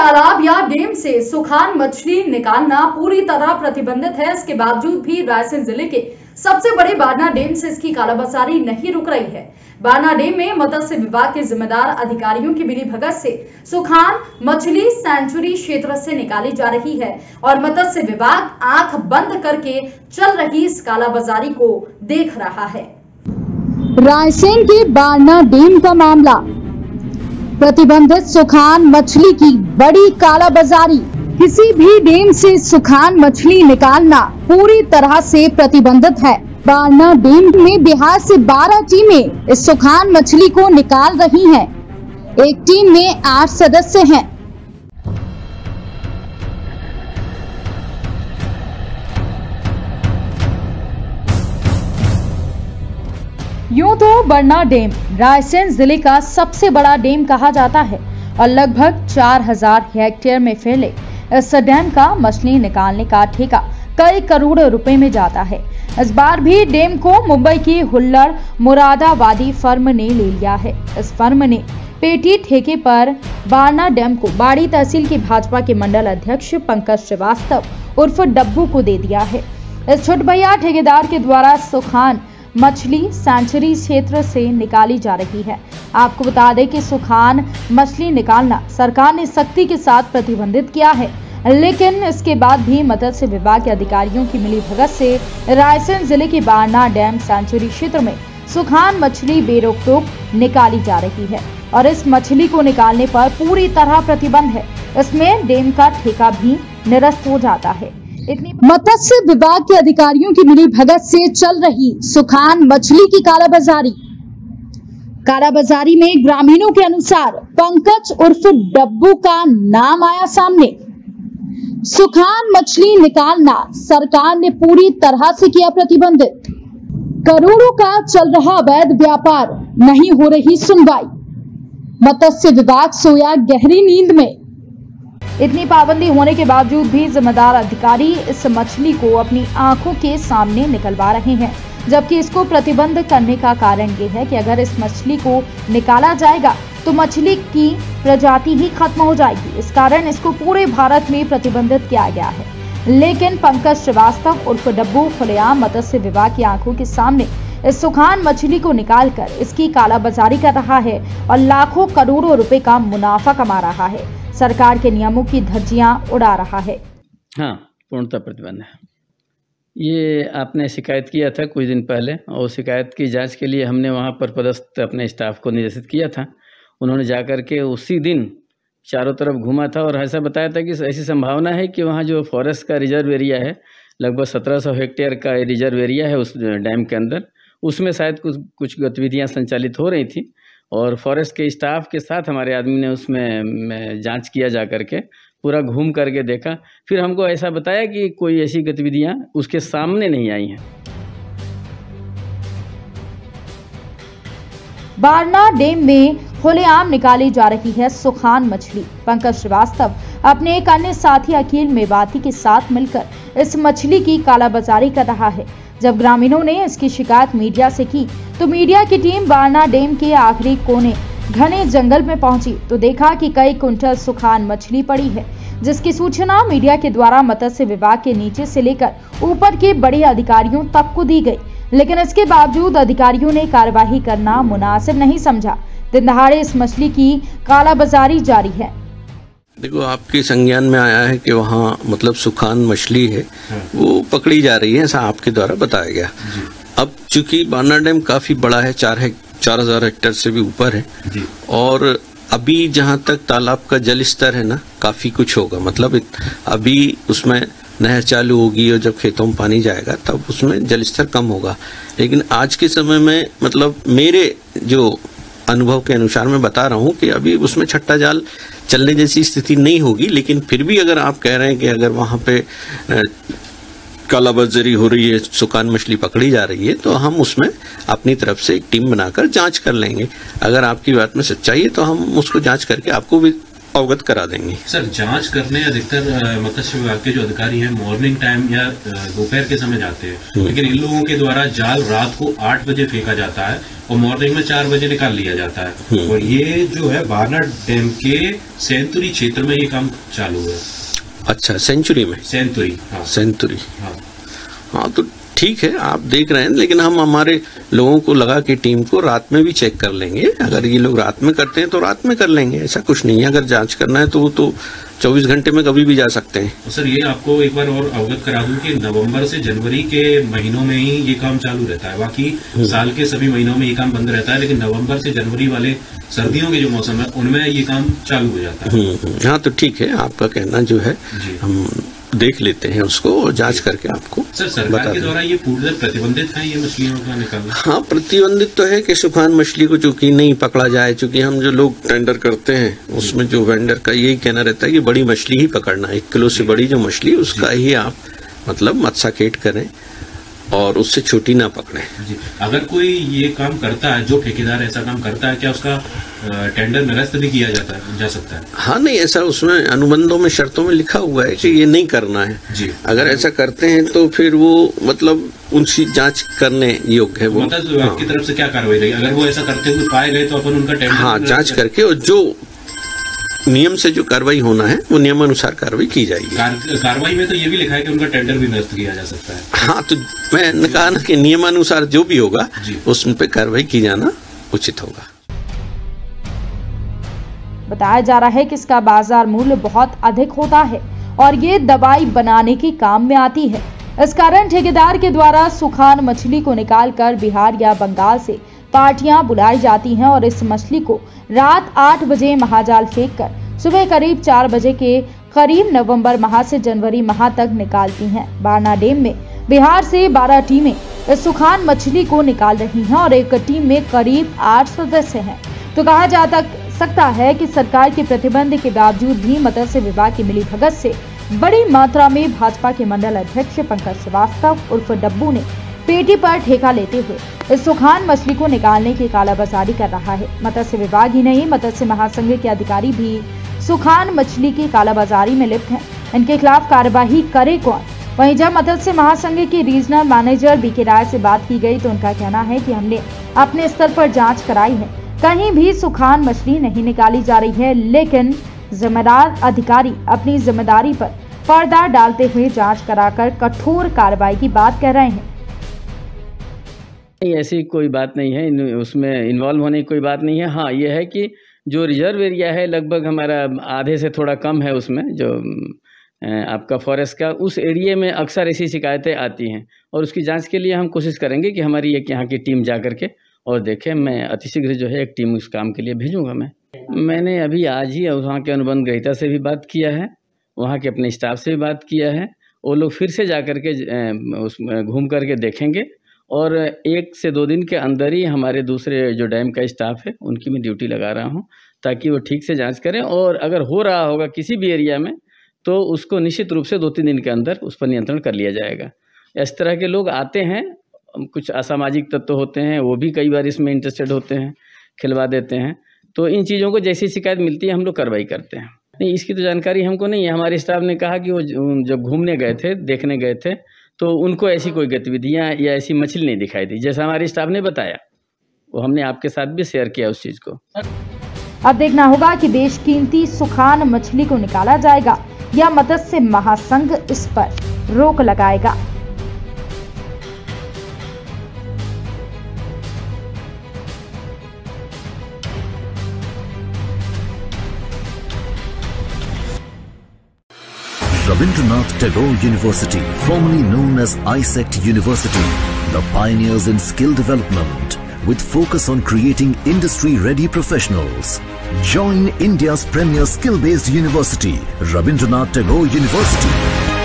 तालाब या डैम से सुखान मछली निकालना पूरी तरह प्रतिबंधित है। इसके बावजूद भी रायसेन जिले के सबसे बड़े बारना डैम से इसकी कालाबाजारी नहीं रुक रही है। बारना डैम में मत्स्य विभाग के जिम्मेदार अधिकारियों की मिलीभगत से सुखान मछली सेंचुरी क्षेत्र से निकाली जा रही है और मत्स्य विभाग आंख बंद करके चल रही इस कालाबाजारी को देख रहा है। रायसेन के बारना डैम का मामला, प्रतिबंधित सुखान मछली की बड़ी कालाबाजारी। किसी भी डैम से सुखान मछली निकालना पूरी तरह से प्रतिबंधित है। बारना डैम में बिहार से 12 टीमें इस सुखान मछली को निकाल रही हैं। एक टीम में 8 सदस्य हैं। यूं तो बारना डैम रायसेन जिले का सबसे बड़ा डैम कहा जाता है और लगभग 4000 हेक्टेयर में फैले इस डैम का मछली निकालने का ठेका कई करोड़ रुपए में जाता है। इस बार भी डैम को मुंबई की हुल्लड़ मुरादाबादी फर्म ने ले लिया है। इस फर्म ने पेटी ठेके पर बारना डैम को बाड़ी तहसील की भाजपा के मंडल अध्यक्ष पंकज श्रीवास्तव उर्फ डब्बू को दे दिया है। इस छुटभैया ठेकेदार के द्वारा सुखान मछली सेंचुरी क्षेत्र से निकाली जा रही है। आपको बता दें कि सुखान मछली निकालना सरकार ने सख्ती के साथ प्रतिबंधित किया है, लेकिन इसके बाद भी मत्स्य विभाग के अधिकारियों की मिलीभगत से रायसेन जिले के बारना डैम सेंचुरी क्षेत्र में सुखान मछली बेरोक-टोक निकाली जा रही है और इस मछली को निकालने पर पूरी तरह प्रतिबंध है। इसमें डैम का ठेका भी निरस्त हो जाता है। मत्स्य विभाग के अधिकारियों की मिलीभगत से चल रही सुखान मछली की कालाबाजारी में ग्रामीणों के अनुसार पंकज उर्फ डब्बू का नाम आया सामने। सुखान मछली निकालना सरकार ने पूरी तरह से किया प्रतिबंधित। करोड़ों का चल रहा अवैध व्यापार, नहीं हो रही सुनवाई। मत्स्य विभाग सोया गहरी नींद में। इतनी पाबंदी होने के बावजूद भी जिम्मेदार अधिकारी इस मछली को अपनी आंखों के सामने निकलवा रहे हैं, जबकि इसको प्रतिबंध करने का कारण ये है कि अगर इस मछली को निकाला जाएगा तो मछली की प्रजाति ही खत्म हो जाएगी। इस कारण इसको पूरे भारत में प्रतिबंधित किया गया है। लेकिन पंकज श्रीवास्तव उर्फ डब्बू खुलेआम मत्स्य विभाग की आंखों के सामने इस सुखान मछली को निकालकर इसकी कालाबाजारी कर रहा है और लाखों करोड़ों रुपए का मुनाफा कमा रहा है। सरकार के नियमों की धज्जियां उड़ा रहा है। हाँ, पूर्णतः प्रतिबंध है। ये आपने शिकायत किया था कुछ दिन पहले और शिकायत की जांच के लिए हमने वहाँ पर पदस्थ अपने स्टाफ को निर्देशित किया था। उन्होंने जाकर के उसी दिन चारों तरफ घूमा था और ऐसा बताया था कि ऐसी संभावना है कि वहाँ जो फॉरेस्ट का रिजर्व एरिया है, लगभग 1700 हेक्टेयर का रिजर्व एरिया है उस डैम के अंदर, उसमें शायद कुछ गतिविधियाँ संचालित हो रही थी और फॉरेस्ट के स्टाफ के साथ हमारे आदमी ने उसमें जांच किया जा करके पूरा घूम करके देखा। फिर हमको ऐसा बताया कि कोई ऐसी गतिविधियां उसके सामने नहीं आई हैं। बारना डैम में खुलेआम निकाली जा रही है सुखान मछली। पंकज श्रीवास्तव अपने एक अन्य साथी अखिल मेवाती के साथ मिलकर इस मछली की कालाबाजारी कर रहा है। जब ग्रामीणों ने इसकी शिकायत मीडिया से की तो मीडिया की टीम बारना डैम के आखिरी कोने घने जंगल में पहुंची तो देखा कि कई कुंटल सुखान मछली पड़ी है, जिसकी सूचना मीडिया के द्वारा मत्स्य विभाग के नीचे से लेकर ऊपर के बड़े अधिकारियों तक को दी गई, लेकिन इसके बावजूद अधिकारियों ने कार्यवाही करना मुनासिब नहीं समझा। दिन दहाड़े इस मछली की कालाबाजारी जारी है। देखो, आपके संज्ञान में आया है कि वहाँ मतलब सुखान मछली है, वो पकड़ी जा रही है, ऐसा आपके द्वारा बताया गया। अब चूंकि बारना डैम काफी बड़ा है, 4000 हेक्टेयर से भी ऊपर है और अभी जहाँ तक तालाब का जल स्तर है ना, काफी कुछ होगा। मतलब अभी उसमें नहर चालू होगी और जब खेतों में पानी जाएगा तब उसमें जल स्तर कम होगा। लेकिन आज के समय में मतलब मेरे जो अनुभव के अनुसार मैं बता रहा हूँ कि अभी उसमें छट्टा जाल चलने जैसी स्थिति नहीं होगी। लेकिन फिर भी अगर आप कह रहे हैं कि अगर वहाँ पे कालाबाजारी हो रही है, सुखान मछली पकड़ी जा रही है, तो हम उसमें अपनी तरफ से एक टीम बनाकर जांच कर लेंगे। अगर आपकी बात में सच्चाई है तो हम उसको जांच करके आपको भी अवगत करा देंगे। सर, जांच करने अधिकतर मत्स्य विभाग के जो अधिकारी हैं मॉर्निंग टाइम या दोपहर के समय जाते हैं, लेकिन इन लोगों के द्वारा जाल रात को 8 बजे फेंका जाता है और मॉर्निंग में 4 बजे निकाल लिया जाता है। और ये जो है बारना डैम के सेंचुरी क्षेत्र में ये काम चालू है। अच्छा, सेंचुरी में? सेंचुरी, हाँ। सेंचुरी, हाँ तो ठीक है, आप देख रहे हैं, लेकिन हम हमारे लोगों को लगा कि टीम को रात में भी चेक कर लेंगे। अगर ये लोग रात में करते हैं तो रात में कर लेंगे, ऐसा कुछ नहीं है। अगर जांच करना है तो वो तो 24 घंटे में कभी भी जा सकते हैं। सर, ये आपको एक बार और अवगत करा दूं कि नवंबर से जनवरी के महीनों में ही ये काम चालू रहता है। बाकी साल के सभी महीनों में ये काम बंद रहता है, लेकिन नवंबर से जनवरी वाले सर्दियों के जो मौसम है उनमें ये काम चालू हो जाता है। हाँ तो ठीक है, आपका कहना जो है हम देख लेते हैं उसको और जांच करके आपको। सर, सरकार के द्वारा ये पूर्ण प्रतिबंधित है ये मछलियों का निकालना? हाँ, प्रतिबंधित तो है कि सुखान मछली को चूंकि नहीं पकड़ा जाए। चूंकि हम जो लोग टेंडर करते हैं उसमें जो वेंडर का यही कहना रहता है कि बड़ी मछली ही पकड़ना, 1 किलो से बड़ी जो मछली उसका ही आप मतलब मत्स्याखेट करें और उससे छोटी ना पकड़े। जी, अगर कोई ये काम करता है, जो ठेकेदार ऐसा काम करता है, क्या उसका टेंडर निरस्त भी किया जा सकता है? हाँ नहीं, ऐसा उसमें अनुबंधों में शर्तों में लिखा हुआ है कि ये नहीं करना है जी। अगर ऐसा करते हैं तो फिर वो मतलब उनकी जांच करने योग्य है। वो मतलब विभाग की तरफ से क्या कार्रवाई रहेगी अगर वो ऐसा करते हुए पाए गए तो अपन उनका टेंडर? हाँ, जांच करके और जो नियम से जो कार्रवाई होना है वो नियमानुसार कार्रवाई की जाएगी। कार्रवाई में तो ये भी लिखा है कि उनका टेंडर भी निरस्त किया जा सकता है। हाँ, तो मैंने कहा ना कि नियमानुसार जो भी होगा उस पे कार्रवाई की जाना उचित होगा। बताया जा रहा है कि इसका बाजार मूल्य बहुत अधिक होता है और ये दवाई बनाने के काम में आती है। इस कारण ठेकेदार के द्वारा सुखान मछली को निकालकर बिहार या बंगाल से पार्टियां बुलाई जाती हैं और इस मछली को रात 8 बजे महाजाल फेंककर सुबह करीब 4 बजे के करीब नवंबर माह से जनवरी माह तक निकालती हैं। बारना डैम में बिहार से 12 टीमें इस सुखान मछली को निकाल रही हैं और एक टीम में करीब 8 सदस्य हैं। तो कहा जा सकता है कि सरकार के प्रतिबंध के बावजूद भी मत्स्य विभाग की मिलीभगत से बड़ी मात्रा में भाजपा के मंडल अध्यक्ष पंकज श्रीवास्तव उर्फ डब्बू ने पेटी पर ठेका लेते हुए इस सुखान मछली को निकालने की कालाबाजारी कर रहा है। मत्स्य विभाग ही नहीं, मत्स्य महासंघ के अधिकारी भी सुखान मछली की कालाबाजारी में लिप्त हैं। इनके खिलाफ कार्यवाही करे कौन? वहीं जब मत्स्य महासंघ के रीजनल मैनेजर बीके राय से बात की गई तो उनका कहना है कि हमने अपने स्तर पर जांच कराई है, कहीं भी सुखान मछली नहीं निकाली जा रही है, लेकिन जिम्मेदार अधिकारी अपनी जिम्मेदारी पर पर्दा डालते हुए जांच कराकर कठोर कार्रवाई की बात कह रहे हैं। नहीं, ऐसी कोई बात नहीं है, उसमें इन्वॉल्व होने की कोई बात नहीं है। हाँ, ये है कि जो रिजर्व एरिया है लगभग हमारा आधे से थोड़ा कम है, उसमें जो आपका फॉरेस्ट का उस एरिया में अक्सर ऐसी शिकायतें आती हैं और उसकी जांच के लिए हम कोशिश करेंगे कि हमारी एक यहाँ की टीम जा करके और देखें। मैं अतिशीघ्र जो है एक टीम उस काम के लिए भेजूंगा। मैंने अभी आज ही वहाँ के अनुबंध ग्रहीता से भी बात किया है, वहाँ के अपने स्टाफ से भी बात किया है। वो लोग फिर से जा करके उसमें घूम करके देखेंगे और 1 से 2 दिन के अंदर ही हमारे दूसरे जो डैम का स्टाफ है उनकी मैं ड्यूटी लगा रहा हूँ ताकि वो ठीक से जांच करें और अगर हो रहा होगा किसी भी एरिया में तो उसको निश्चित रूप से 2-3 दिन के अंदर उस पर नियंत्रण कर लिया जाएगा। इस तरह के लोग आते हैं, कुछ असामाजिक तत्व होते हैं, वो भी कई बार इसमें इंटरेस्टेड होते हैं, खिलवा देते हैं। तो इन चीज़ों को जैसी शिकायत मिलती है हम लोग कार्रवाई करते हैं। नहीं, इसकी तो जानकारी हमको नहीं है। हमारे स्टाफ ने कहा कि वो जब घूमने गए थे, देखने गए थे, तो उनको ऐसी कोई गतिविधियाँ या ऐसी मछली नहीं दिखाई दी जैसा हमारे स्टाफ ने बताया। वो हमने आपके साथ भी शेयर किया उस चीज़ को। अब देखना होगा कि बेशकीमती सुखान मछली को निकाला जाएगा या मत्स्य महासंघ इस पर रोक लगाएगा। Rabindranath Tagore University, formerly known as ISECT University, the pioneers in skill development with focus on creating industry-ready professionals. Join India's premier skill-based university, Rabindranath Tagore University.